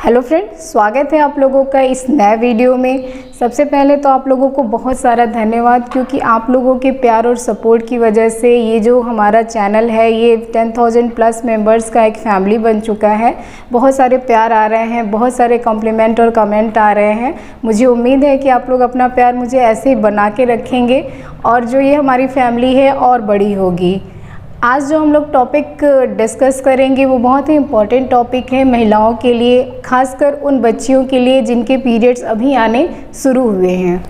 Hello friends, स्वागत है आप लोगों का इस नए वीडियो में। सबसे पहले तो आप लोगों को बहुत सारा धन्यवाद, क्योंकि आप लोगों के प्यार और सपोर्ट की वजह से ये जो हमारा चैनल है ये 10,000 प्लस मेंबर्स का एक फैमिली बन चुका है। बहुत सारे प्यार आ रहे हैं, बहुत सारे कॉम्प्लीमेंट और कमेंट आ रहे हैं। मुझे उम्मीद है कि आप लोग अपना प्यार मुझे ऐसे ही बना के रखेंगे और जो ये हमारी फैमिली है और बड़ी होगी। आज जो हम लोग टॉपिक डिस्कस करेंगे वो बहुत ही इम्पॉर्टेंट टॉपिक है महिलाओं के लिए, खासकर उन बच्चियों के लिए जिनके पीरियड्स अभी आने शुरू हुए हैं।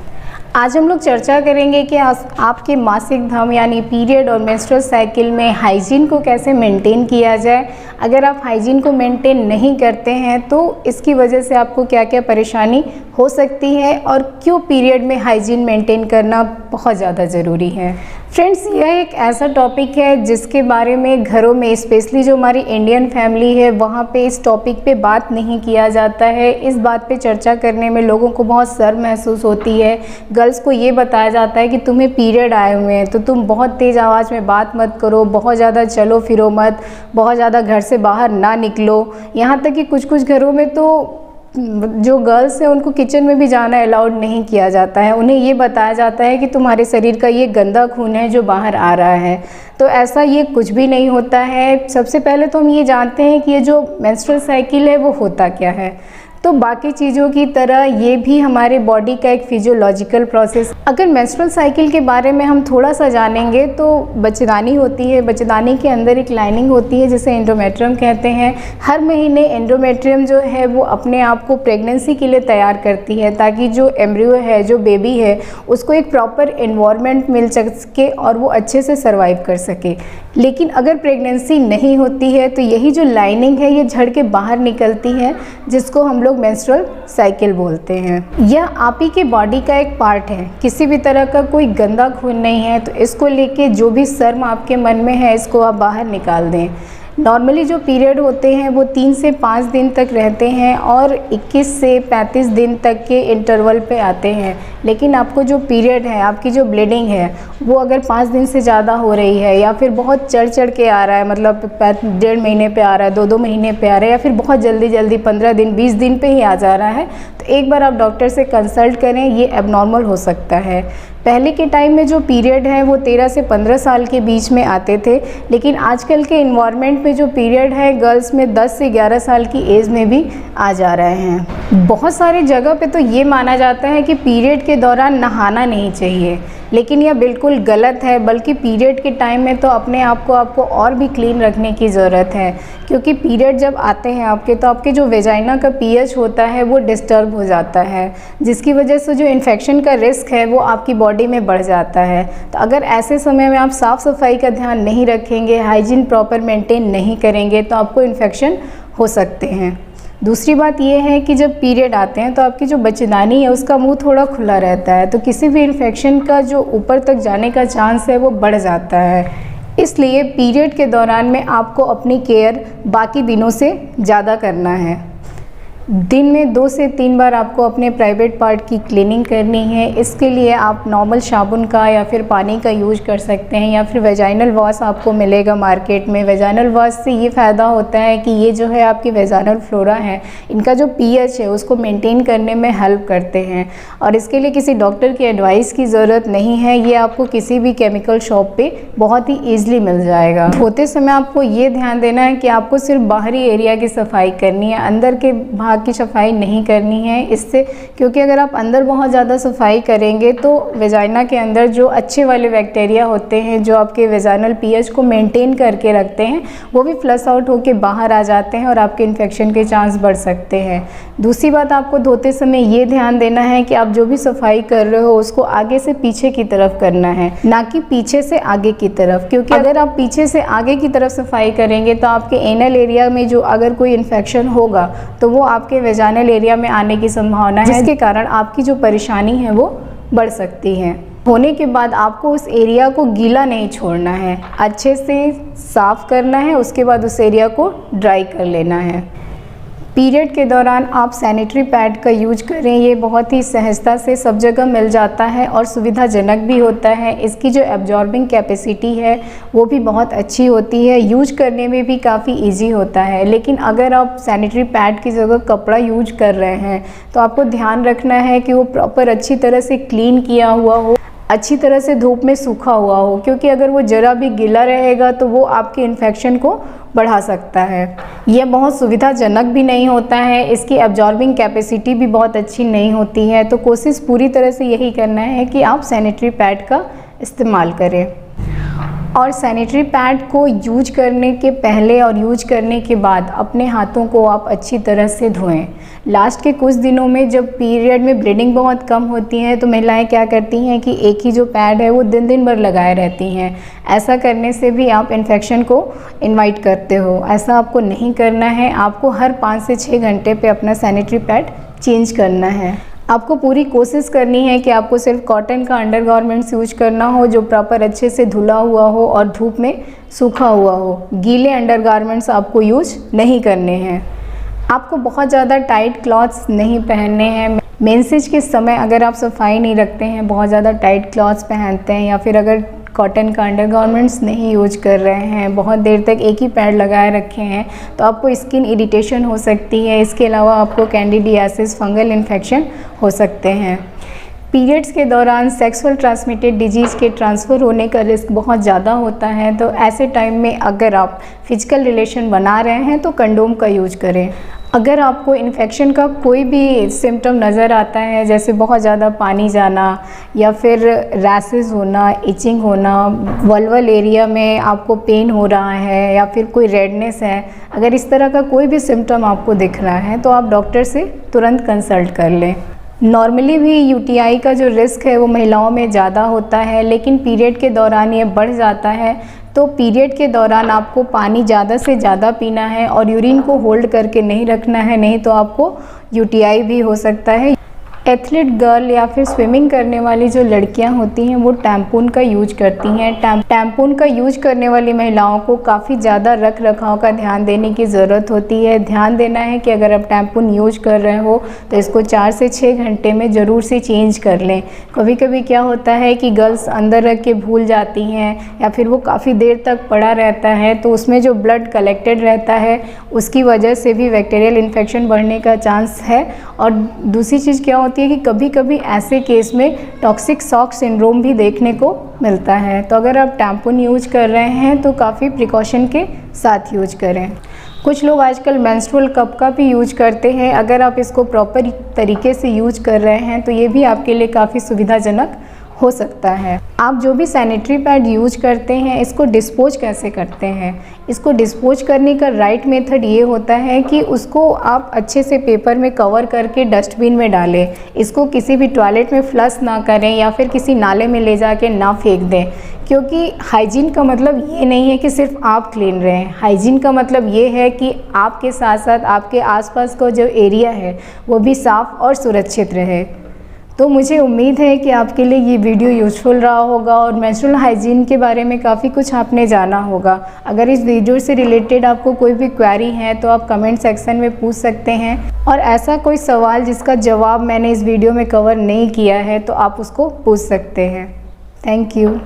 आज हम लोग चर्चा करेंगे कि आपके मासिक धर्म यानी पीरियड और मेंस्ट्रुअल साइकिल में हाइजीन को कैसे मेंटेन किया जाए। अगर आप हाइजीन को मेंटेन नहीं करते हैं तो इसकी वजह से आपको क्या क्या परेशानी हो सकती है और क्यों पीरियड में हाइजीन मेंटेन करना बहुत ज़्यादा ज़रूरी है। फ्रेंड्स, यह एक ऐसा टॉपिक है जिसके बारे में घरों में, स्पेशली जो हमारी इंडियन फैमिली है वहाँ पे इस टॉपिक पे बात नहीं किया जाता है। इस बात पे चर्चा करने में लोगों को बहुत शर्म महसूस होती है। गर्ल्स को ये बताया जाता है कि तुम्हें पीरियड आए हुए हैं तो तुम बहुत तेज़ आवाज़ में बात मत करो, बहुत ज़्यादा चलो फिरो मत, बहुत ज़्यादा घर से बाहर ना निकलो। यहाँ तक कि कुछ कुछ घरों में तो जो गर्ल्स हैं उनको किचन में भी जाना अलाउड नहीं किया जाता है। उन्हें ये बताया जाता है कि तुम्हारे शरीर का ये गंदा खून है जो बाहर आ रहा है। तो ऐसा ये कुछ भी नहीं होता है। सबसे पहले तो हम ये जानते हैं कि ये जो मेंस्ट्रुअल साइकिल है वो होता क्या है। तो बाकी चीज़ों की तरह ये भी हमारे बॉडी का एक फिजियोलॉजिकल प्रोसेस। अगर मेंस्ट्रुअल साइकिल के बारे में हम थोड़ा सा जानेंगे तो बच्चेदानी होती है। बच्चेदानी के अंदर एक लाइनिंग होती है जिसे एंडोमेट्रियम कहते हैं। हर महीने एंडोमेट्रियम जो है वो अपने आप को प्रेगनेंसी के लिए तैयार करती है, ताकि जो एम्ब्रियो है, जो बेबी है, उसको एक प्रॉपर एनवायरनमेंट मिल सके और वो अच्छे से सर्वाइव कर सके। लेकिन अगर प्रेगनेंसी नहीं होती है तो यही जो लाइनिंग है ये झड़ के बाहर निकलती है, जिसको हम लोग मेंस्ट्रुअल साइकिल बोलते हैं। यह आप ही के बॉडी का एक पार्ट है। किसी भी तरह का कोई गंदा खून नहीं है, तो इसको लेके जो भी शर्म आपके मन में है इसको आप बाहर निकाल दें। नॉर्मली जो पीरियड होते हैं वो 3 से 5 दिन तक रहते हैं और 21 से 35 दिन तक के इंटरवल पे आते हैं। लेकिन आपको जो पीरियड है, आपकी जो ब्लीडिंग है, वो अगर 5 दिन से ज़्यादा हो रही है या फिर बहुत चढ़ के आ रहा है, मतलब 1.5 महीने पे आ रहा है, 2-2 महीने पे आ रहा है, या फिर बहुत जल्दी 15 दिन 20 दिन पे ही आ जा रहा है, तो एक बार आप डॉक्टर से कंसल्ट करें। ये एबनॉर्मल हो सकता है। पहले के टाइम में जो पीरियड है वो 13 से 15 साल के बीच में आते थे, लेकिन आजकल के इन्वायरमेंट में जो पीरियड है गर्ल्स में 10 से 11 साल की एज में भी आ जा रहे हैं। बहुत सारी जगह पे तो ये माना जाता है कि पीरियड के दौरान नहाना नहीं चाहिए, लेकिन यह बिल्कुल गलत है। बल्कि पीरियड के टाइम में तो अपने आप को आपको और भी क्लीन रखने की ज़रूरत है, क्योंकि पीरियड जब आते हैं आपके तो आपके जो वेजाइना का पीएच होता है वो डिस्टर्ब हो जाता है, जिसकी वजह से जो इन्फेक्शन का रिस्क है वो आपकी बॉडी में बढ़ जाता है। तो अगर ऐसे समय में आप साफ़ सफाई का ध्यान नहीं रखेंगे, हाइजीन प्रॉपर मेंटेन नहीं करेंगे, तो आपको इन्फेक्शन हो सकते हैं। दूसरी बात यह है कि जब पीरियड आते हैं तो आपकी जो बच्चेदानी है उसका मुंह थोड़ा खुला रहता है, तो किसी भी इन्फेक्शन का जो ऊपर तक जाने का चांस है वो बढ़ जाता है। इसलिए पीरियड के दौरान में आपको अपनी केयर बाकी दिनों से ज़्यादा करना है। दिन में 2 से 3 बार आपको अपने प्राइवेट पार्ट की क्लीनिंग करनी है। इसके लिए आप नॉर्मल साबुन का या फिर पानी का यूज कर सकते हैं, या फिर वेजाइनल वॉश आपको मिलेगा मार्केट में। वेजाइनल वॉश से ये फ़ायदा होता है कि ये जो है आपकी वेजाइनल फ्लोरा है, इनका जो पीएच है उसको मेंटेन करने में हेल्प करते हैं, और इसके लिए किसी डॉक्टर की एडवाइस की ज़रूरत नहीं है। ये आपको किसी भी केमिकल शॉप पे बहुत ही ईजिली मिल जाएगा। धोते समय आपको ये ध्यान देना है कि आपको सिर्फ बाहरी एरिया की सफाई करनी है, अंदर के भाग की सफाई नहीं करनी है। इससे, क्योंकि अगर आप अंदर बहुत ज़्यादा सफाई करेंगे तो वेजाइना के अंदर जो अच्छे वाले बैक्टीरिया होते हैं जो आपके वेजाइनल पीएच को मेंटेन करके रखते हैं, वो भी फ्लश आउट होके बाहर आ जाते हैं और आपके इन्फेक्शन के चांस बढ़ सकते हैं। दूसरी बात, आपको धोते समय ये ध्यान देना है कि आप जो भी सफाई कर रहे हो उसको आगे से पीछे की तरफ करना है, ना कि पीछे से आगे की तरफ। क्योंकि अगर आप पीछे से आगे की तरफ सफाई करेंगे तो आपके एनल एरिया में जो अगर कोई इन्फेक्शन होगा तो वो आपके वेजाइनल एरिया में आने की संभावना है, जिसके कारण आपकी जो परेशानी है वो बढ़ सकती है। होने के बाद आपको उस एरिया को गीला नहीं छोड़ना है, अच्छे से साफ़ करना है, उसके बाद उस एरिया को ड्राई कर लेना है। पीरियड के दौरान आप सैनिटरी पैड का यूज करें, ये बहुत ही सहजता से सब जगह मिल जाता है और सुविधाजनक भी होता है। इसकी जो एब्जॉर्बिंग कैपेसिटी है वो भी बहुत अच्छी होती है, यूज करने में भी काफ़ी इजी होता है। लेकिन अगर आप सैनिटरी पैड की जगह कपड़ा यूज कर रहे हैं तो आपको ध्यान रखना है कि वो प्रॉपर अच्छी तरह से क्लीन किया हुआ हो, अच्छी तरह से धूप में सूखा हुआ हो, क्योंकि अगर वो ज़रा भी गीला रहेगा तो वो आपके इन्फेक्शन को बढ़ा सकता है। यह बहुत सुविधाजनक भी नहीं होता है, इसकी एब्जॉर्बिंग कैपेसिटी भी बहुत अच्छी नहीं होती है। तो कोशिश पूरी तरह से यही करना है कि आप सैनिटरी पैड का इस्तेमाल करें। और सैनिटरी पैड को यूज करने के पहले और यूज करने के बाद अपने हाथों को आप अच्छी तरह से धोएं। लास्ट के कुछ दिनों में जब पीरियड में ब्लीडिंग बहुत कम होती है तो महिलाएं क्या करती हैं कि एक ही जो पैड है वो दिन दिन भर लगाए रहती हैं। ऐसा करने से भी आप इन्फेक्शन को इनवाइट करते हो। ऐसा आपको नहीं करना है। आपको हर 5 से 6 घंटे पे अपना सैनिटरी पैड चेंज करना है। आपको पूरी कोशिश करनी है कि आपको सिर्फ कॉटन का अंडरगारमेंट्स यूज करना हो जो प्रॉपर अच्छे से धुला हुआ हो और धूप में सूखा हुआ हो। गीले अंडरगारमेंट्स आपको यूज नहीं करने हैं। आपको बहुत ज़्यादा टाइट क्लॉथ्स नहीं पहनने हैं। मेंसेज के समय अगर आप सफाई नहीं रखते हैं, बहुत ज़्यादा टाइट क्लॉथ्स पहनते हैं या फिर अगर कॉटन का अंडरगारमेंट्स नहीं यूज कर रहे हैं, बहुत देर तक एक ही पैड लगाए रखे हैं, तो आपको स्किन इरिटेशन हो सकती है। इसके अलावा आपको कैंडिडियासिस, फंगल इन्फेक्शन हो सकते हैं। पीरियड्स के दौरान सेक्सुअल ट्रांसमिटेड डिजीज़ के ट्रांसफ़र होने का रिस्क बहुत ज़्यादा होता है। तो ऐसे टाइम में अगर आप फिजिकल रिलेशन बना रहे हैं तो कंडोम का यूज करें। अगर आपको इन्फेक्शन का कोई भी सिम्टम नज़र आता है, जैसे बहुत ज़्यादा पानी जाना या फिर रैसेस होना, इचिंग होना, वल्वल एरिया में आपको पेन हो रहा है या फिर कोई रेडनेस है, अगर इस तरह का कोई भी सिम्टम आपको दिख रहा है तो आप डॉक्टर से तुरंत कंसल्ट कर लें। नॉर्मली भी यूटीआई का जो रिस्क है वो महिलाओं में ज़्यादा होता है, लेकिन पीरियड के दौरान ये बढ़ जाता है। तो पीरियड के दौरान आपको पानी ज़्यादा से ज़्यादा पीना है और यूरिन को होल्ड करके नहीं रखना है, नहीं तो आपको यूटीआई भी हो सकता है। एथलीट गर्ल या फिर स्विमिंग करने वाली जो लड़कियां होती हैं वो टैम्पून का यूज करती हैं। टैम्पून का यूज करने वाली महिलाओं को काफ़ी ज़्यादा रख रखाव का ध्यान देने की ज़रूरत होती है। ध्यान देना है कि अगर आप टैम्पून यूज कर रहे हो तो इसको 4 से 6 घंटे में ज़रूर से चेंज कर लें। कभी कभी क्या होता है कि गर्ल्स अंदर रख के भूल जाती हैं या फिर वो काफ़ी देर तक पड़ा रहता है, तो उसमें जो ब्लड कलेक्टेड रहता है उसकी वजह से भी बैक्टीरियल इन्फेक्शन बढ़ने का चांस है। और दूसरी चीज़ क्या होती है कि कभी कभी ऐसे केस में टॉक्सिक शॉक सिंड्रोम भी देखने को मिलता है। तो अगर आप टैम्पून यूज कर रहे हैं तो काफ़ी प्रिकॉशन के साथ यूज करें। कुछ लोग आजकल मेंस्ट्रुअल कप का भी यूज करते हैं। अगर आप इसको प्रॉपर तरीके से यूज कर रहे हैं तो ये भी आपके लिए काफ़ी सुविधाजनक हो सकता है। आप जो भी सैनिटरी पैड यूज करते हैं इसको डिस्पोज कैसे करते हैं? इसको डिस्पोज करने का राइट मेथड ये होता है कि उसको आप अच्छे से पेपर में कवर करके डस्टबिन में डालें। इसको किसी भी टॉयलेट में फ्लश ना करें या फिर किसी नाले में ले जाके ना फेंक दें, क्योंकि हाइजीन का मतलब ये नहीं है कि सिर्फ आप क्लीन रहें। हाइजीन का मतलब ये है कि आपके साथ साथ आपके आसपास का जो एरिया है वो भी साफ़ और सुरक्षित रहे। तो मुझे उम्मीद है कि आपके लिए ये वीडियो यूज़फुल रहा होगा और मेंस्ट्रुअल हाइजीन के बारे में काफ़ी कुछ आपने जाना होगा। अगर इस वीडियो से रिलेटेड आपको कोई भी क्वेरी है तो आप कमेंट सेक्शन में पूछ सकते हैं, और ऐसा कोई सवाल जिसका जवाब मैंने इस वीडियो में कवर नहीं किया है तो आप उसको पूछ सकते हैं। Thank you.